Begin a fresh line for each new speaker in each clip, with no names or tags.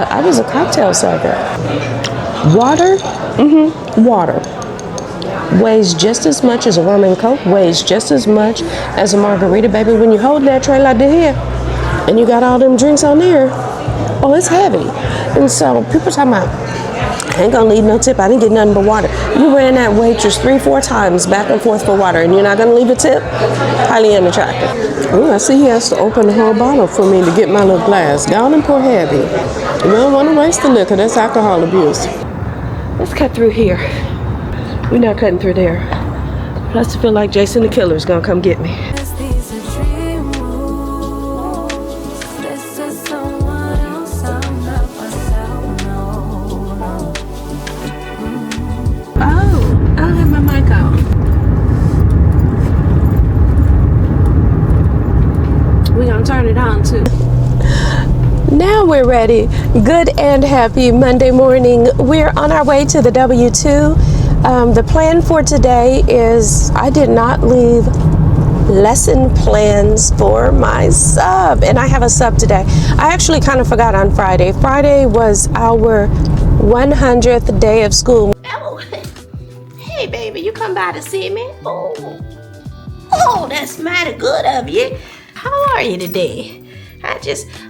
I was a cocktail server. Water, water weighs just as much as a rum and coke, weighs just as much as a margarita, baby. When you hold that tray like this here, and you got all them drinks on there, oh, it's heavy. And so people talking about, I ain't gonna leave no tip, I didn't get nothing but water. You ran that waitress 3-4 times back and forth for water, and you're not gonna leave a tip? Highly unattractive. Oh, I see he has to open the whole bottle for me to get my little glass. Down and pour heavy. We don't wanna waste the liquor, that's alcohol abuse. Let's cut through here. We're not cutting through there. Plus I feel like Jason the Killer's gonna come get me. Now we're ready. Good and happy Monday morning. We're on our way to the W2. The plan for today is I did not leave lesson plans for my sub, and I have a sub today. I actually kind of forgot on Friday. Friday was our 100th day of school.
Oh, hey baby, you come by to see me? Oh, that's mighty good of you. How are you today?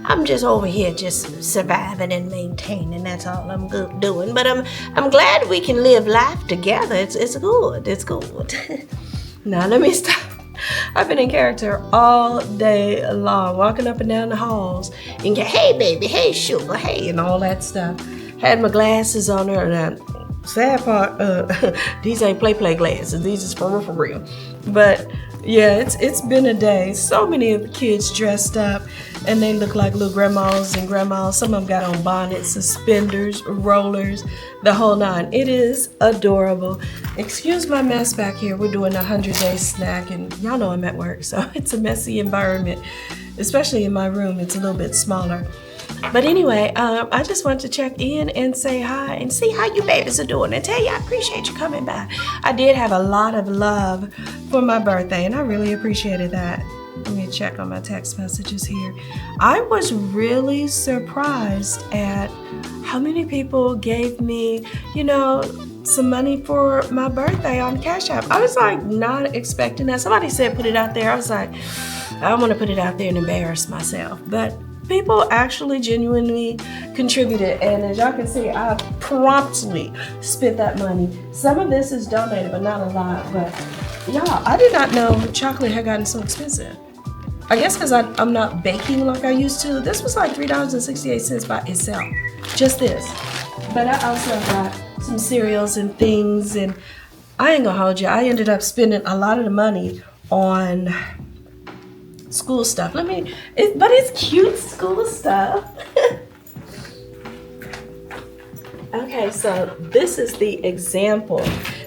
I'm just over here just surviving and maintaining. That's all I'm doing. But I'm glad we can live life together. It's good. It's good. Now let me stop. I've been in character all day long, walking up and down the halls and get, hey baby, hey sugar, hey, and all that stuff. Had my glasses on her, and sad part, these ain't play glasses. These is for real. But yeah, it's been a day. So many of the kids dressed up, and they look like little grandmas and grandmas. Some of them got on bonnets, suspenders, rollers, the whole nine. It is adorable. Excuse my mess back here. We're doing a 100-day snack, and y'all know I'm at work, so it's a messy environment, especially in my room. It's a little bit smaller. But anyway, I just want to check in and say hi and see how you babies are doing and tell you I appreciate you coming by. I did have a lot of love for my birthday, and I really appreciated that. Let me check on my text messages here. I was really surprised at how many people gave me, some money for my birthday on Cash App. I was like not expecting that. Somebody said put it out there. I was like, I don't want to put it out there and embarrass myself. But people actually genuinely contributed, and as y'all can see, I promptly spent that money. Some of this is donated, but not a lot. But y'all, I did not know chocolate had gotten so expensive. I guess because I'm not baking like I used to. This was like $3.68 by itself, just this. But I also got some cereals and things, and I ain't gonna hold you. I ended up spending a lot of the money on school stuff. But it's cute school stuff. Okay, so this is the example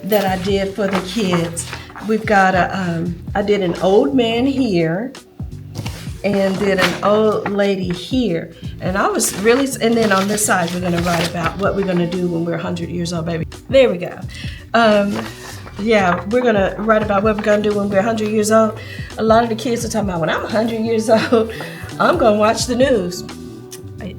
that I did for the kids. We've got I did an old man here and did an old lady here. And I was really, and then on this side, we're gonna write about what we're gonna do when we're 100 years old, baby. There we go. Yeah, we're gonna write about what we're gonna do when we're 100 years old. A lot of the kids are talking about when I'm 100 years old, I'm gonna watch the news.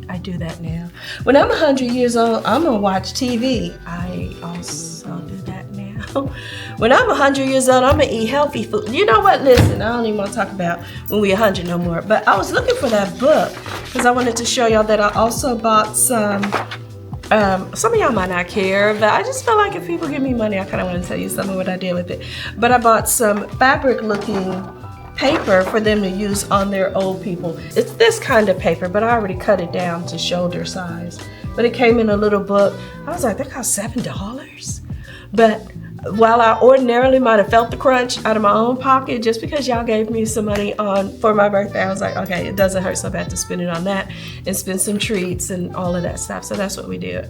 I do that now. When I'm 100 years old, I'm gonna watch TV. I also do that now. When I'm 100 years old, I'm gonna eat healthy food. You know what? Listen, I don't even want to talk about when we're 100 no more. But I was looking for that book because I wanted to show y'all that I also bought some of y'all might not care, but I just feel like if people give me money, I kind of want to tell you some of what I did with it. But I bought some fabric-looking paper for them to use on their old people. It's this kind of paper, but I already cut it down to shoulder size. But it came in a little book. I was like, that cost $7. But while I ordinarily might have felt the crunch out of my own pocket, just because y'all gave me some money for my birthday, I was like, okay, it doesn't hurt so bad to spend it on that and spend some treats and all of that stuff. So that's what we did.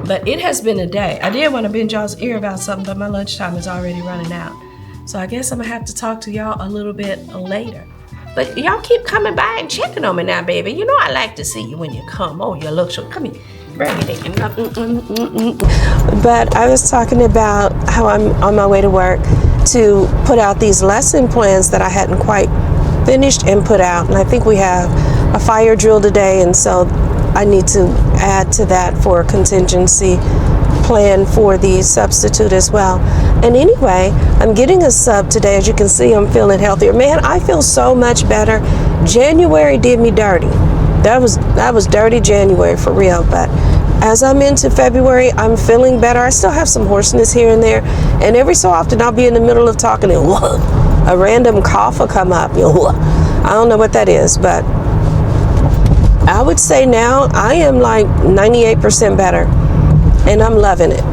But it has been a day. I did want to bend y'all's ear about something, but my lunchtime is already running out. So I guess I'm gonna have to talk to y'all a little bit later. But y'all keep coming by and checking on me now, baby. You know I like to see you when you come. Oh, you look so, come here. Bring it in.
But I was talking about how I'm on my way to work to put out these lesson plans that I hadn't quite finished and put out. And I think we have a fire drill today, and so I need to add to that for a contingency plan for the substitute as well. And anyway, I'm getting a sub today. As you can see, I'm feeling healthier. Man, I feel so much better. January did me dirty. That was dirty January for real, but as I'm into February, I'm feeling better. I still have some hoarseness here and there, and every so often I'll be in the middle of talking and a random cough will come up. I don't know what that is, but I would say now I am like 98% better, and I'm loving it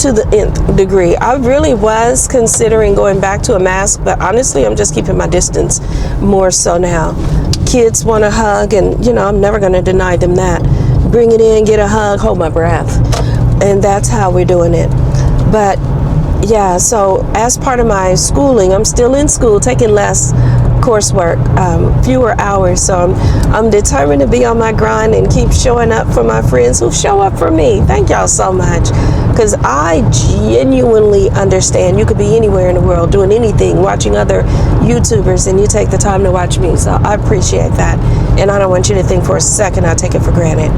to the nth degree. I really was considering going back to a mask, but honestly, I'm just keeping my distance more so now. Kids want a hug, and I'm never going to deny them that. Bring it in, get a hug, hold my breath, and that's how we're doing it. But yeah, so as part of my schooling, I'm still in school, taking less coursework, fewer hours, so I'm determined to be on my grind and keep showing up for my friends who show up for me. Thank y'all so much, because I genuinely understand you could be anywhere in the world doing anything, watching other YouTubers, and you take the time to watch me, so I appreciate that, and I don't want you to think for a second I take it for granted.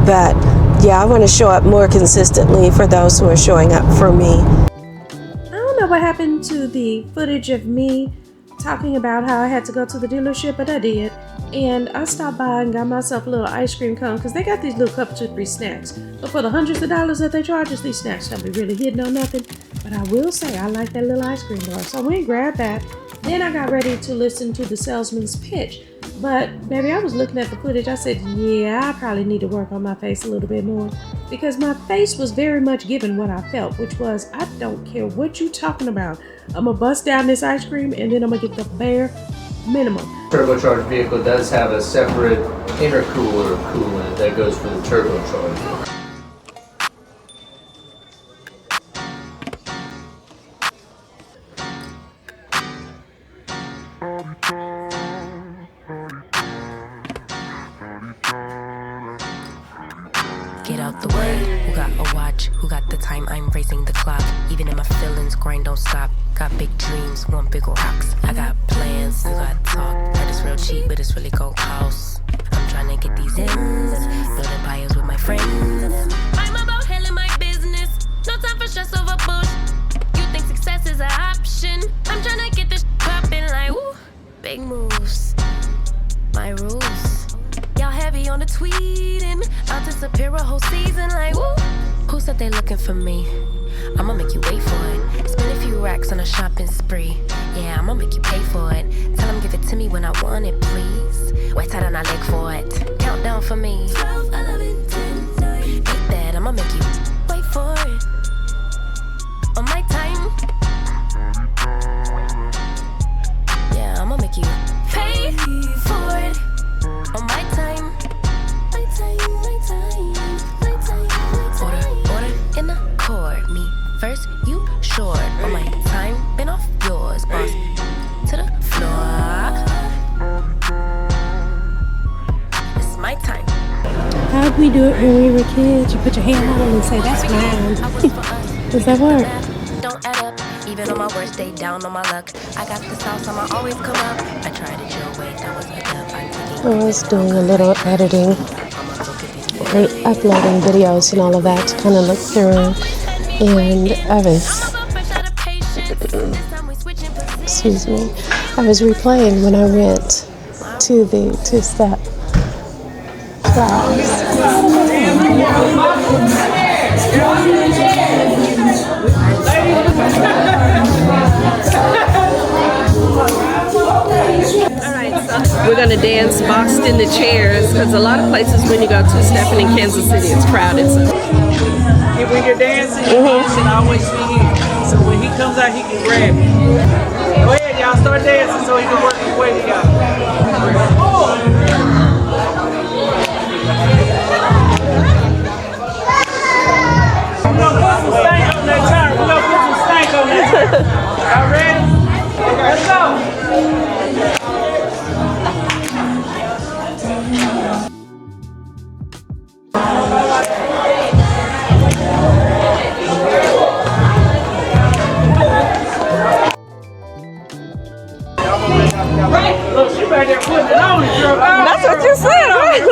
But yeah, I want to show up more consistently for those who are showing up for me. I don't know what happened to the footage of me talking about how I had to go to the dealership, but I did. And I stopped by and got myself a little ice cream cone, because they got these little cup 2-3 snacks. But for the hundreds of dollars that they charge us, these snacks don't be really hitting on nothing. But I will say I like that little ice cream bar. So I went and grabbed that. Then I got ready to listen to the salesman's pitch. But baby, I was looking at the footage. I said, yeah, I probably need to work on my face a little bit more, because my face was very much giving what I felt, which was, I don't care what you talking about. I'm gonna bust down this ice cream, and then I'm gonna get the bare minimum.
Turbocharged vehicle does have a separate intercooler coolant that goes for the turbocharged.
Get out the way, who got a watch, who got the time, I'm racing the clock. Even in my feelings, grind don't stop. Got big dreams, want big rocks. I got plans, you got talk. That is real cheap, but it's really gon' cost. I'm trying to get these ends, building empires with my friends. I'm about handling my business, no time for stress over bush. You think success is an option? I'm trying to get this poppin' like, woo, big moves, my rules. Y'all heavy on the tweeting, I'll disappear a whole season like, woo. Who said they looking for me? I'ma make you wait for it. Spend a few racks on a shopping spree. Yeah, I'ma make you pay for it. Tell them give it to me when I want it, please. Wait till I leg for it. Countdown for me. 12, 11, 10, 9. Beat that, I'ma make you wait for it. On my time. Yeah, I'ma make you pay for it. On my time. My time, my time, my time, my time. Order in accord. Me first, you short. On my time, been off yours, boss. To the floor. It's my time.
How'd we do it when we were kids? You put your hand on it and say, that's mine. Does that work?
Don't add up. Even on my worst day, down on my luck. I got the sauce, I'ma always come up. I tried it your way, that was a dub.
I was doing a little editing and uploading videos and all of that to kind of look through, and I was replaying when I went to the two-step class. We're going to dance boxed in the chairs, because a lot of places when you go two-stepping in Kansas City, it's crowded. So.
When you're dancing, you should always be here. So when he comes out, he can grab you. Go ahead, y'all, start dancing so he can work his way together. We're going to put some stank on that turn. We're going to put some stank on that turn. Y'all ready? Let's go. Look, she back there here putting it on it, girl.
That's what you said, right?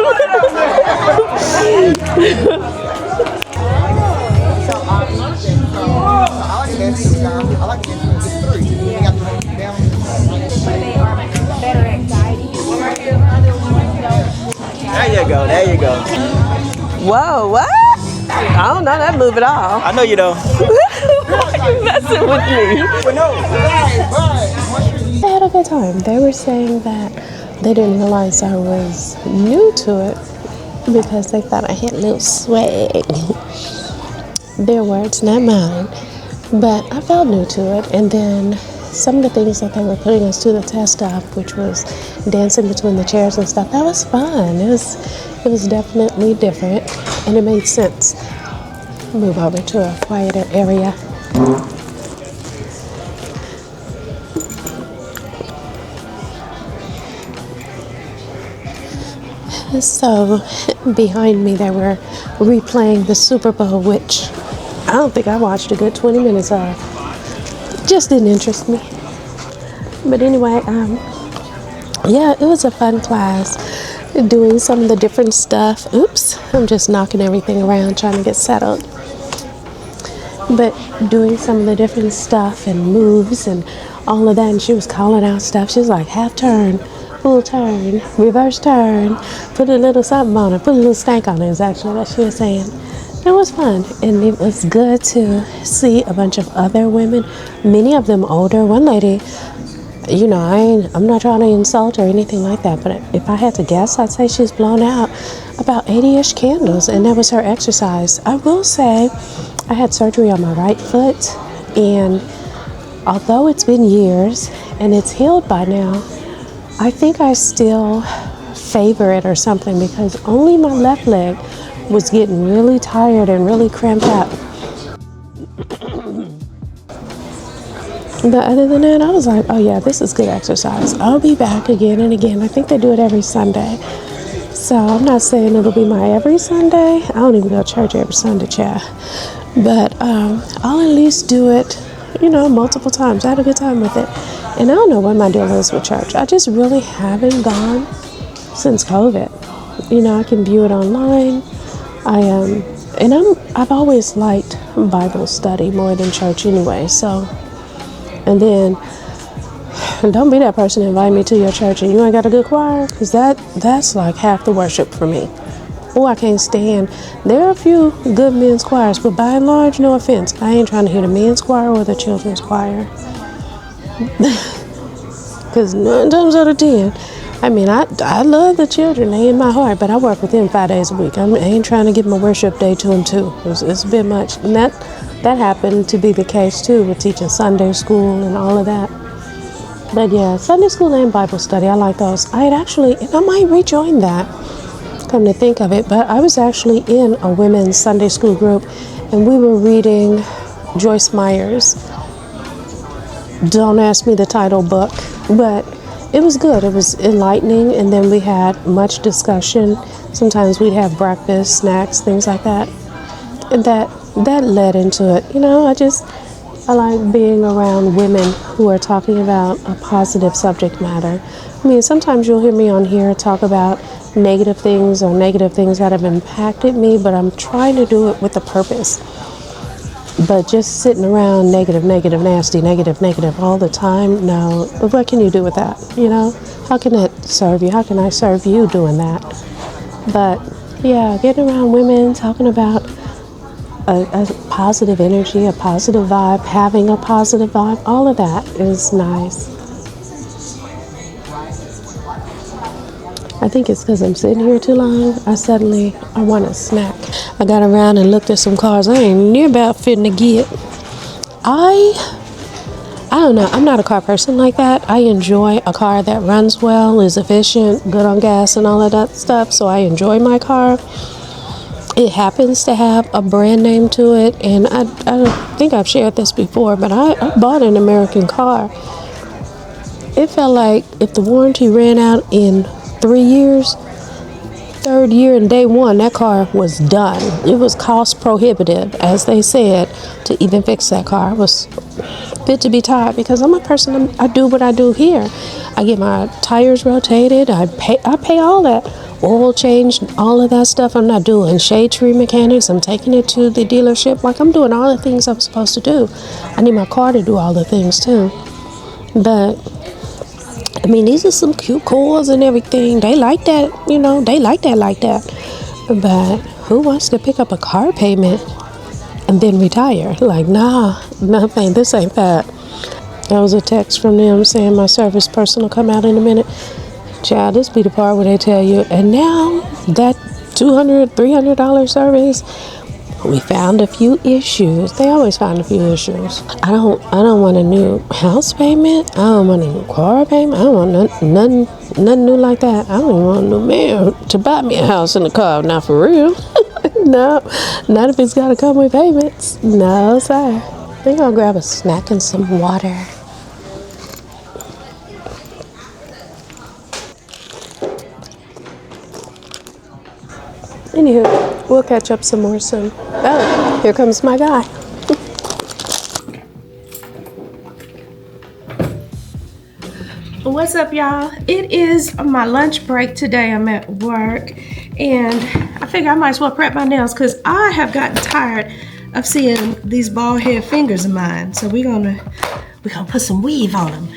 There you go. There you go.
Whoa, what? I don't know that move at all.
I know you don't.
Why are you messing with me? They had a good time. They were saying that they didn't realize I was new to it because they thought I had a little swag. Their words, not mine. But I felt new to it. And then some of the things that they were putting us to the test of, which was dancing between the chairs and stuff, that was fun. It was definitely different, and it made sense. Move over to a quieter area. So behind me they were replaying the Super Bowl, which I don't think I watched a good 20 minutes of. Just didn't interest me. But anyway, yeah, it was a fun class. Doing some of the different stuff. Oops, I'm just knocking everything around trying to get settled. But doing some of the different stuff and moves and all of that, and she was calling out stuff. She was like, half turn, full turn, reverse turn, put a little something on it, put a little stank on it is actually what she was saying. It was fun, and it was good to see a bunch of other women, many of them older. One lady, you know, I'm not trying to insult or anything like that, but if I had to guess, I'd say she's blown out about 80-ish candles, and that was her exercise. I will say I had surgery on my right foot, and although it's been years and it's healed by now, I think I still favor it or something, because only my left leg was getting really tired and really cramped up. But other than that, I was like, oh yeah, this is good exercise. I'll be back again and again. I think they do it every Sunday. So I'm not saying it'll be my every Sunday. I don't even go to church every Sunday, child. But I'll at least do it, you know, multiple times. I had a good time with it. And I don't know what my deal is with church. I just really haven't gone since COVID. You know, I can view it online. I've always liked Bible study more than church anyway. So, and then don't be that person to invite me to your church and you ain't got a good choir, because that's like half the worship for me. Oh, I can't stand. There are a few good men's choirs, but by and large, no offense, I ain't trying to hear the men's choir or the children's choir. Because 9 times out of 10, I mean, I love the children, they in my heart, but I work with them 5 days a week. I ain't trying to give my worship day to them too. It's a bit much. And that happened to be the case too with teaching Sunday school and all of that. But yeah, Sunday school and Bible study, I like those. I might rejoin that, come to think of it, but I was actually in a women's Sunday school group, and we were reading Joyce Meyer's Don't Ask Me the Title book, but it was good. It was enlightening, and then we had much discussion. Sometimes we'd have breakfast, snacks, things like that. And that led into it. You know, I like being around women who are talking about a positive subject matter. I mean, sometimes you'll hear me on here talk about negative things or negative things that have impacted me, but I'm trying to do it with a purpose. But just sitting around negative, nasty, negative all the time, no. What can you do with that? You know, how can it serve you? How can I serve you doing that? But yeah, getting around women, talking about a positive energy, a positive vibe, having a positive vibe, all of that is nice. I think it's because I'm sitting here too long. I want a snack. I got around and looked at some cars I ain't near about fitting to get. I don't know. I'm not a car person like that. I enjoy a car that runs well, is efficient, good on gas and all of that stuff. So I enjoy my car. It happens to have a brand name to it. And I think I've shared this before, but I bought an American car. It felt like if the warranty ran out in 3 years, 3rd year and day 1, that car was done. It was cost prohibitive, as they said, to even fix that car. I was fit to be tired, because I'm a person, I do what I do here. I get my tires rotated. I pay all that. Oil change, all of that stuff. I'm not doing shade tree mechanics. I'm taking it to the dealership. Like, I'm doing all the things I'm supposed to do. I need my car to do all the things too. But I mean, these are some cute cars and everything. They like that, you know, they like that. But who wants to pick up a car payment and then retire? Like, nah, nothing. This ain't that. That was a text from them saying my service person will come out in a minute. Child, this be the part where they tell you, and now that $200, $300 service, we found a few issues. They always find a few issues. I don't want a new house payment. I don't want a new car payment. I don't want nothing new like that. I don't even want a new man to buy me a house and a car. Not for real. No, not if it's got to come with payments. No, sir. We're gonna grab a snack and some water. Anywho, we'll catch up some more soon. Oh, here comes my guy.
What's up, y'all? It is my lunch break today. I'm at work, and I figure I might as well prep my nails because I have gotten tired of seeing these bald head fingers of mine. So we're gonna put some weave on them.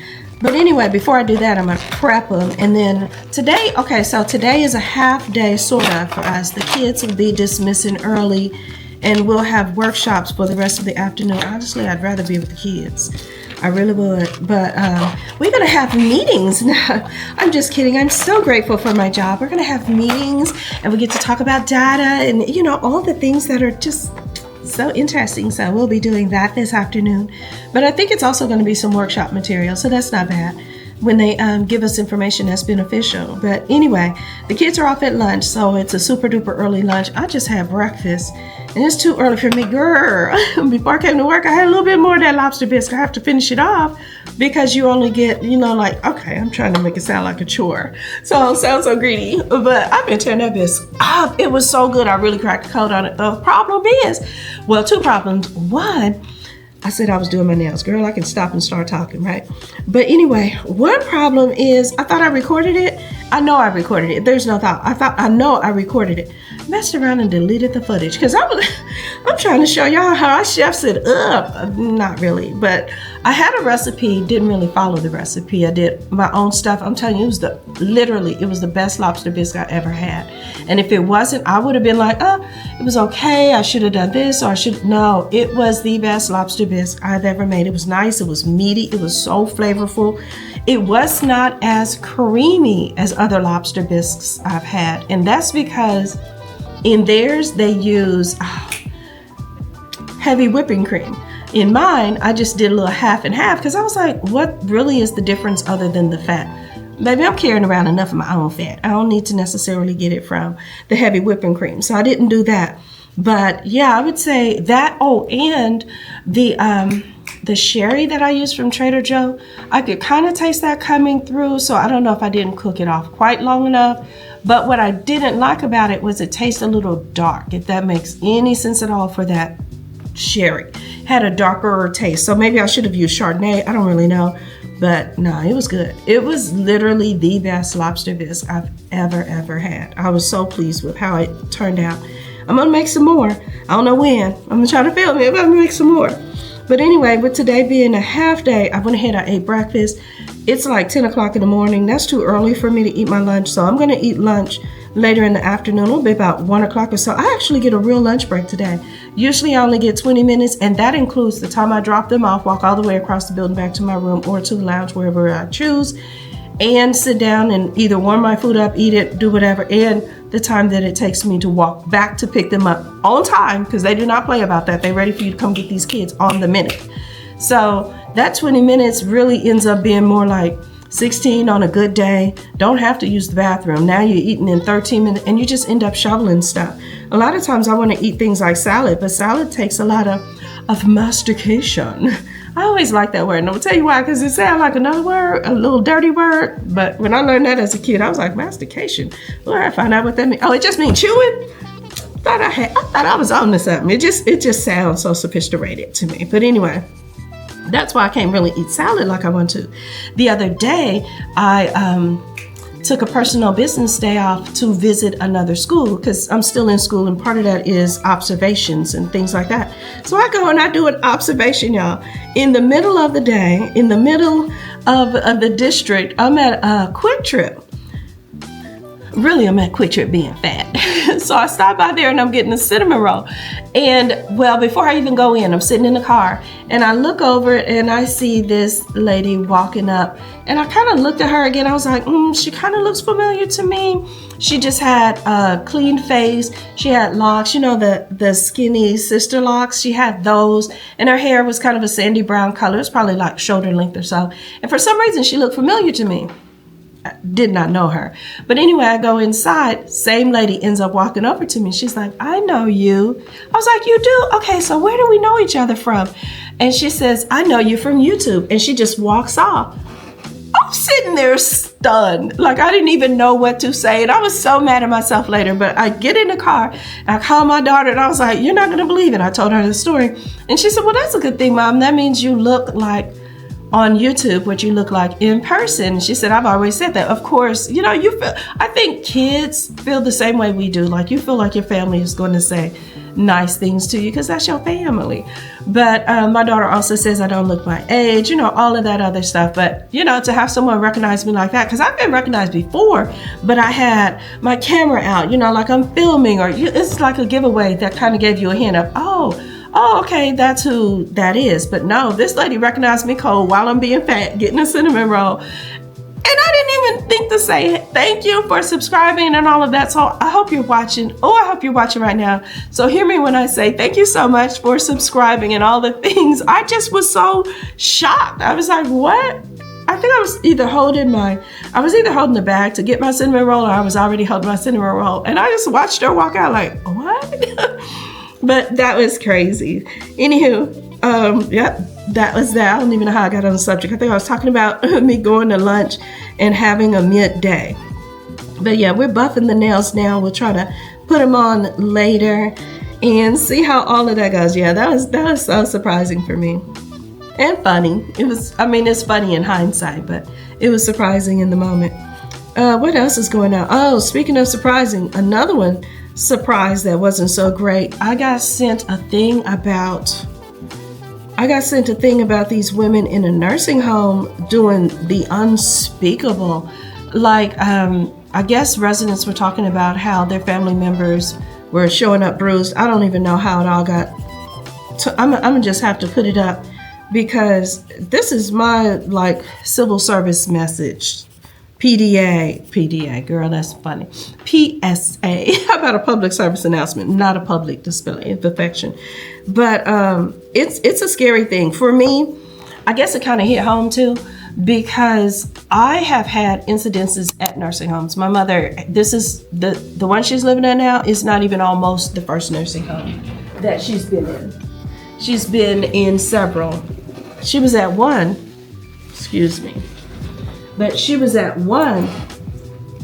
But anyway, before I do that, I'm gonna prep them. And then today, okay, so today is a half day sort of for us. The kids will be dismissing early and we'll have workshops for the rest of the afternoon. Honestly, I'd rather be with the kids. I really would. But we're gonna have meetings now. I'm just kidding. I'm so grateful for my job. We're gonna have meetings and we get to talk about data and, you know, all the things that are just so interesting. So we'll be doing that this afternoon. But I think it's also going to be some workshop material, so that's not bad when they give us information that's beneficial. But anyway, the kids are off at lunch, so it's a super duper early lunch. I just had breakfast and it's too early for me, girl. Before I came to work, I had a little bit more of that lobster biscuit. I have to finish it off because you only get, you know, like, okay, I'm trying to make it sound like a chore. So it sounds so greedy, but I've been tearing that biscuit up. It was so good. I really cracked the code on it. The problem is, well, two problems. One, I said I was doing my nails. Girl, I can stop and start talking, right? But anyway, one problem is I thought I recorded it. I know I recorded it. There's no thought. I know I recorded it. Messed around and deleted the footage because I'm trying to show y'all how I chefs it up. Not really, but I had a recipe, didn't really follow the recipe. I did my own stuff. I'm telling you, it was the best lobster bisque I ever had. And if it wasn't, I would have been like, oh, it was okay. I should have done this or no, it was the best lobster bisque I've ever made. It was nice. It was meaty. It was so flavorful. It was not as creamy as other lobster bisques I've had. And that's because in theirs, they use heavy whipping cream. In mine, I just did a little half and half because I was like, what really is the difference other than the fat? Baby, I'm carrying around enough of my own fat. I don't need to necessarily get it from the heavy whipping cream. So I didn't do that. But yeah, I would say that. Oh, and the sherry that I used from Trader Joe, I could kind of taste that coming through. So I don't know if I didn't cook it off quite long enough. But what I didn't like about it was it tastes a little dark, if that makes any sense at all for that sherry. Had a darker taste. So maybe I should have used Chardonnay. I don't really know. But no, it was good. It was literally the best lobster bisque I've ever had. I was so pleased with how it turned out. I'm going to make some more. I don't know when. I'm going to try to film it, but I'm going to make some more. But anyway, with today being a half day, I went ahead, I ate breakfast. It's like 10 o'clock in the morning. That's too early for me to eat my lunch. So I'm going to eat lunch later in the afternoon. It'll be about 1 o'clock or so. I actually get a real lunch break today. Usually I only get 20 minutes, and that includes the time I drop them off, walk all the way across the building back to my room or to the lounge, wherever I choose, and sit down and either warm my food up, eat it, do whatever, and the time that it takes me to walk back to pick them up on time, because they do not play about that. They're ready for you to come get these kids on the minute. So that 20 minutes really ends up being more like 16 on a good day. Don't have to use the bathroom. Now you're eating in 13 minutes and you just end up shoveling stuff. A lot of times I want to eat things like salad, but salad takes a lot of mastication. I always like that word, and I'm gonna tell you why, because it sounds like another word, a little dirty word, but when I learned that as a kid, I was like, mastication? Well, I find out what that means. Oh, it just means chewing? I thought I was on to something. It just sounds so sophisticated to me. But anyway, That's why I can't really eat salad like I want to. The other day, I took a personal business day off to visit another school because I'm still in school, and part of that is observations and things like that. So I go and I do an observation, y'all. In the middle of the day, in the middle of the district, I'm at a Quick Trip. Really, I'm at Quick Trip being fat. So I stop by there and I'm getting a cinnamon roll. And well, before I even go in, I'm sitting in the car and I look over and I see this lady walking up, and I kind of looked at her again. I was like, she kind of looks familiar to me. She just had a clean face. She had locks, you know, the skinny sister locks. She had those, and her hair was kind of a sandy brown color. It's probably like shoulder length or so. And for some reason, she looked familiar to me. I did not know her. But anyway, I go inside. Same lady ends up walking over to me. She's like, I know you. I was like, you do? Okay, so where do we know each other from? And she says, I know you from YouTube. And she just walks off. I'm sitting there stunned. Like, I didn't even know what to say. And I was so mad at myself later. But I get in the car, I call my daughter, and I was like, you're not going to believe it. I told her the story. And she said, well, that's a good thing, Mom. That means you look like on YouTube what you look like in person. She said, I've always said that. Of course, you know, I think kids feel the same way we do. Like, you feel like your family is going to say nice things to you because that's your family. But my daughter also says I don't look my age, you know, all of that other stuff. But, you know, to have someone recognize me like that, because I've been recognized before, but I had my camera out, you know, like I'm filming, or it's like a giveaway that kind of gave you a hint of, oh, okay, that's who that is. But no, this lady recognized me cold while I'm being fat, getting a cinnamon roll. And I didn't even think to say thank you for subscribing and all of that. So I hope you're watching. I hope you're watching right now. So hear me when I say thank you so much for subscribing and all the things. I just was so shocked. I was like, what? I think I was either holding the bag to get my cinnamon roll, or I was already holding my cinnamon roll. And I just watched her walk out like, what? But that was crazy. Anywho, yep, that was that. I don't even know how I got on the subject. I think I was talking about me going to lunch and having a midday. But yeah, we're buffing the nails now. We'll try to put them on later and see how all of that goes. Yeah, that was so surprising for me. And funny. It's funny in hindsight, but it was surprising in the moment. What else is going on? Oh, speaking of surprising, another one surprise that wasn't so great. I got sent a thing about these women in a nursing home doing the unspeakable. Like, I guess residents were talking about how their family members were showing up bruised. I don't even know how it all got. I'm gonna just have to put it up because this is my civil service message. PDA, girl, that's funny. PSA, how about a public service announcement, not a public display of affection. But it's a scary thing. For me, I guess it kind of hit home too, because I have had incidences at nursing homes. My mother, this is the one she's living in now, is not even almost the first nursing home that she's been in. She's been in several. She was at one, but she was at one,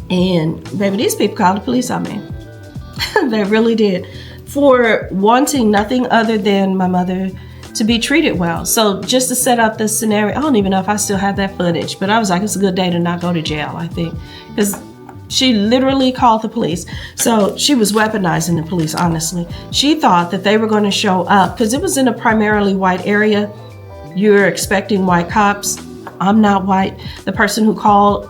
and baby, these people called the police on me. They really did, for wanting nothing other than my mother to be treated well. So just to set up the scenario, I don't even know if I still have that footage, but I was like, it's a good day to not go to jail, I think, because she literally called the police. So she was weaponizing the police, honestly. She thought that they were going to show up because it was in a primarily white area. You're expecting white cops. I'm not white. The person who called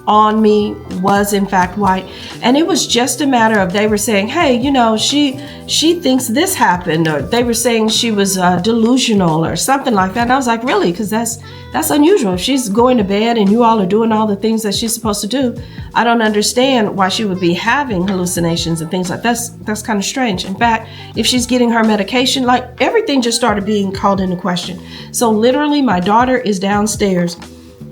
on me was in fact white, and it was just a matter of, they were saying, hey, you know, she thinks this happened, or they were saying she was delusional or something like that. And I was like, really? Because that's unusual. If she's going to bed and you all are doing all the things that she's supposed to do, I don't understand why she would be having hallucinations and things like that. That's kind of strange. In fact, if she's getting her medication, like, everything just started being called into question. So literally, my daughter is downstairs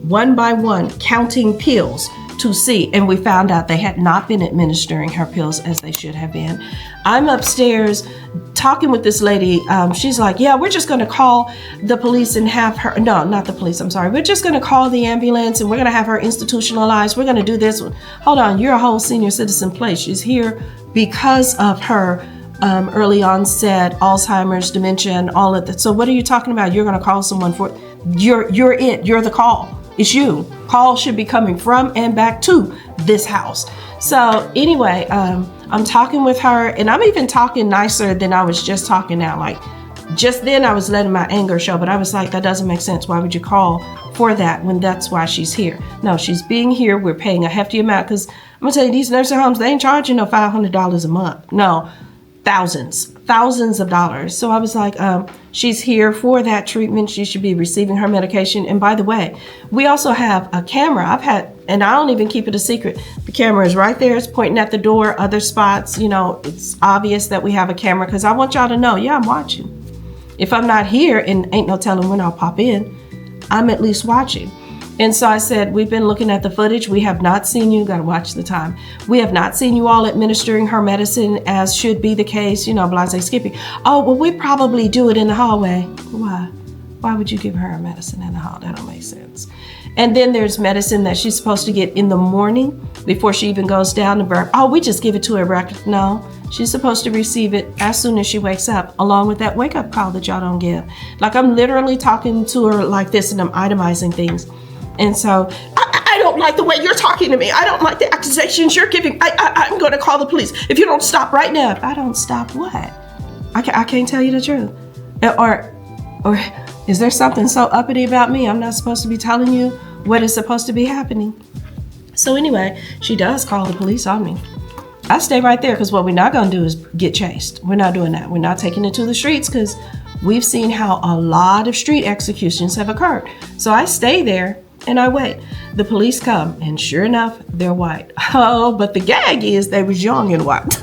one by one counting pills to see, and we found out they had not been administering her pills as they should have been. I'm upstairs talking with this lady. She's like, yeah, we're just going to call the police and have her, no, not the police, I'm sorry. We're just going to call the ambulance and we're going to have her institutionalized. We're going to do this. Hold on, you're a whole senior citizen place. She's here because of her
early onset, Alzheimer's, dementia, and all of that. So what are you talking about? You're going to call someone for, you're the call. It's you. Call should be coming from and back to this house. So anyway, I'm talking with her, and I'm even talking nicer than I was just talking now. Like, just then I was letting my anger show, but I was like, that doesn't make sense. Why would you call for that when that's why she's here? No, she's being here. We're paying a hefty amount, because I'm gonna tell you, these nursing homes, they ain't charging no $500 a month. No, thousands of dollars. So I was like, she's here for that treatment. She should be receiving her medication. And by the way, we also have a camera. And I don't even keep it a secret. The camera is right there. It's pointing at the door, other spots. You know, it's obvious that we have a camera, because I want y'all to know, yeah, I'm watching. If I'm not here, and ain't no telling when I'll pop in, I'm at least watching. And so I said, we've been looking at the footage. We have not seen you, gotta watch the time. We have not seen you all administering her medicine as should be the case, you know, blase skippy. Oh, well, we probably do it in the hallway. Why? Why would you give her medicine in the hall? That don't make sense. And then there's medicine that she's supposed to get in the morning before she even goes down to birth. Oh, we just give it to her. No, she's supposed to receive it as soon as she wakes up, along with that wake up call that y'all don't give. Like, I'm literally talking to her like this, and I'm itemizing things. And so I don't like the way you're talking to me. I don't like the accusations you're giving. I'm going to call the police if you don't stop right now. If I don't stop, what? I can't tell you the truth. Or is there something so uppity about me? I'm not supposed to be telling you what is supposed to be happening. So anyway, she does call the police on me. I stay right there, because what we're not going to do is get chased. We're not doing that. We're not taking it to the streets, because we've seen how a lot of street executions have occurred. So I stay there and I wait. The police come, and sure enough, they're white. Oh, but the gag is they was young and white.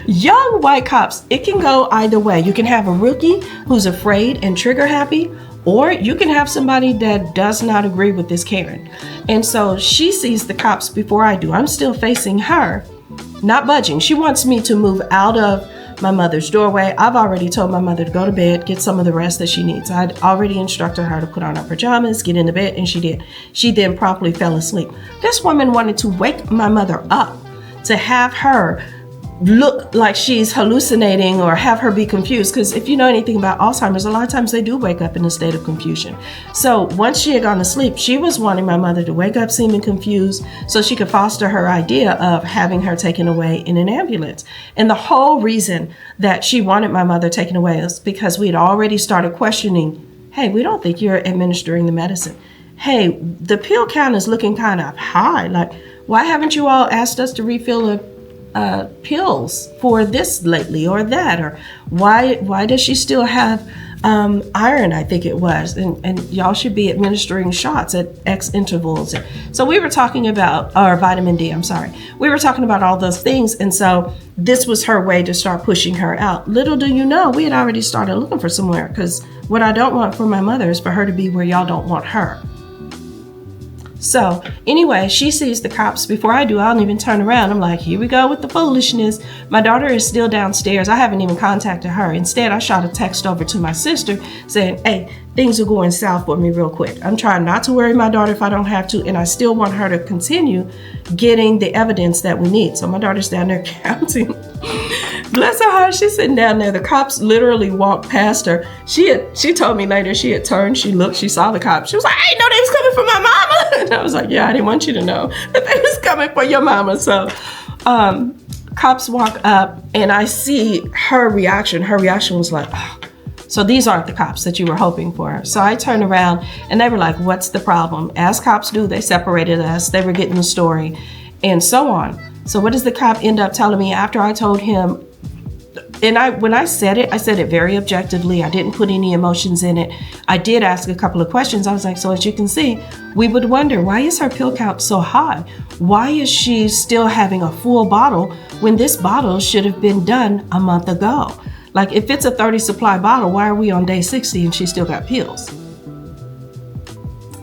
Young white cops, it can go either way. You can have a rookie who's afraid and trigger happy, or you can have somebody that does not agree with this Karen. And so she sees the cops before I do. I'm still facing her, not budging. She wants me to move out of my mother's doorway. I've already told my mother to go to bed, get some of the rest that she needs. I'd already instructed her to put on her pajamas, get into bed, and she did. She then promptly fell asleep. This woman wanted to wake my mother up, to have her look like she's hallucinating or have her be confused, because if you know anything about Alzheimer's, a lot of times they do wake up in a state of confusion. So once she had gone to sleep, she was wanting my mother to wake up seeming confused so she could foster her idea of having her taken away in an ambulance. And the whole reason that she wanted my mother taken away is because we had already started questioning, hey, we don't think you're administering the medicine. Hey, the pill count is looking kind of high. Like, why haven't you all asked us to refill pills for this lately, or that? Or why does she still have iron, I think it was, and y'all should be administering shots at X intervals. So we were talking about, or vitamin D, I'm sorry. We were talking about all those things, and so this was her way to start pushing her out. Little do you know, we had already started looking for somewhere, because what I don't want for my mother is for her to be where y'all don't want her. So anyway, she sees the cops before I do. I don't even turn around. I'm like, here we go with the foolishness. My daughter is still downstairs. I haven't even contacted her. Instead, I shot a text over to my sister saying, hey, things are going south for me real quick. I'm trying not to worry my daughter if I don't have to, and I still want her to continue getting the evidence that we need. So my daughter's down there counting. Bless her heart, she's sitting down there. The cops literally walked past her. She told me later she had turned, she looked, she saw the cops. She was like, I didn't know they was coming for my mama. And I was like, yeah, I didn't want you to know that they was coming for your mama. So cops walk up, and I see her reaction. Her reaction was like, oh, so these aren't the cops that you were hoping for. So I turned around, and they were like, what's the problem? As cops do, they separated us. They were getting the story, and so on. So what does the cop end up telling me after I told him? And when I said it very objectively. I didn't put any emotions in it. I did ask a couple of questions. I was like, so as you can see, we would wonder, why is her pill count so high? Why is she still having a full bottle when this bottle should have been done a month ago? Like, if it's a 30 supply bottle, why are we on day 60 and she still got pills?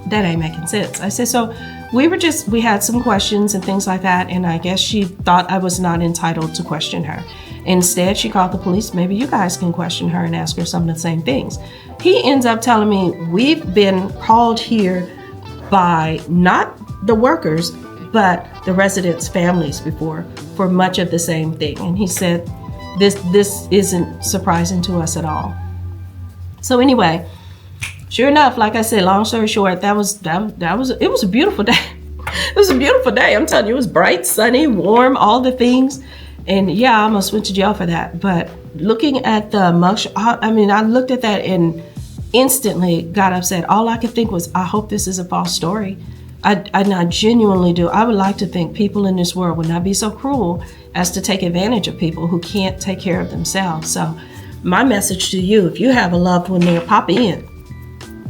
That ain't making sense. I said, so we had some questions and things like that, and I guess she thought I was not entitled to question her. Instead, she called the police. Maybe you guys can question her and ask her some of the same things. He ends up telling me, we've been called here by not the workers,
but the residents' families before for much of the same thing. And he said, this isn't surprising to us at all. So anyway, sure enough, like I said, long story short, it was a beautiful day. It was a beautiful day. I'm telling you, it was bright, sunny, warm, all the things. And yeah, I almost went to jail for that. But looking at the mugshot, I mean, I looked at that and instantly got upset. All I could think was, I hope this is a false story. I genuinely do. I would like to think people in this world would not be so cruel as to take advantage of people who can't take care of themselves. So my message to you, if you have a loved one there, pop in,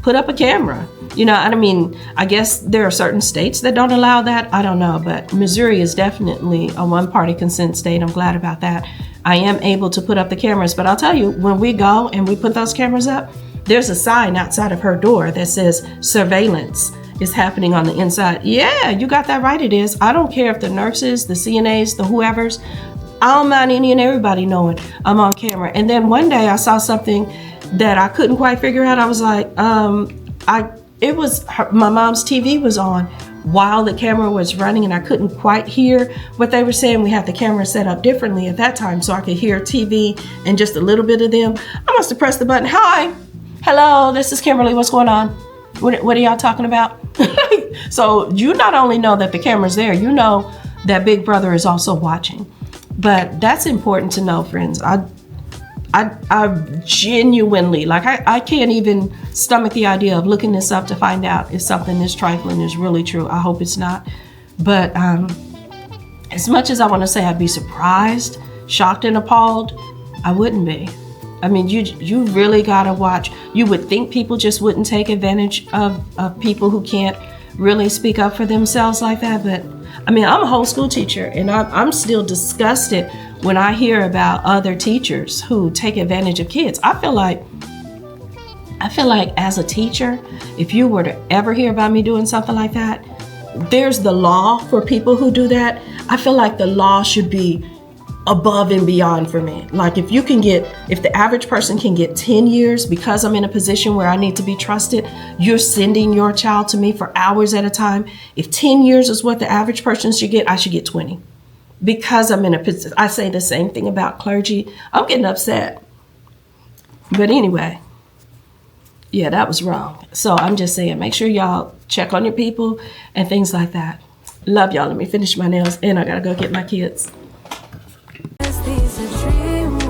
put up a camera. You know, I mean, I guess there are certain states that don't allow that. I don't know, but Missouri is definitely a one-party consent state. I'm glad about that. I am able to put up the cameras, but I'll tell you, when we go and we put those cameras up, there's a sign outside of her door that says surveillance is happening on the inside. Yeah, you got that right, it is. I don't care if the nurses, the CNAs, the whoever's, I don't mind any and everybody knowing I'm on camera. And then one day I saw something that I couldn't quite figure out. I was like, my mom's TV was on while the camera was running, and I couldn't quite hear what they were saying. We had the camera set up differently at that time, so I could hear TV and just a little bit of them. I must have pressed the button. Hi, hello, this is Kimberly. What's going on? What are y'all talking about? So you not only know that the camera's there, you know that Big Brother is also watching. But that's important to know, friends. I genuinely, like, I can't even stomach the idea of looking this up to find out if something this trifling is really true. I hope it's not. But as much as I want to say I'd be surprised, shocked, and appalled, I wouldn't be. I mean, you really gotta watch. You would think people just wouldn't take advantage of people who can't really speak up for themselves like that. But I mean, I'm a whole school teacher, and I'm still disgusted when I hear about other teachers who take advantage of kids. I feel like as a teacher, if you were to ever hear about me doing something like that, there's the law for people who do that. I feel like the law should be above and beyond for me. Like if the average person can get 10 years because I'm in a position where I need to be trusted, you're sending your child to me for hours at a time. If 10 years is what the average person should get, I should get 20. Because I'm in a position. I say the same thing about clergy. I'm getting upset. But anyway, yeah, that was wrong. So I'm just saying, make sure y'all check on your people and things like that. Love y'all. Let me finish my nails, and I gotta go get my kids.
These are dreams.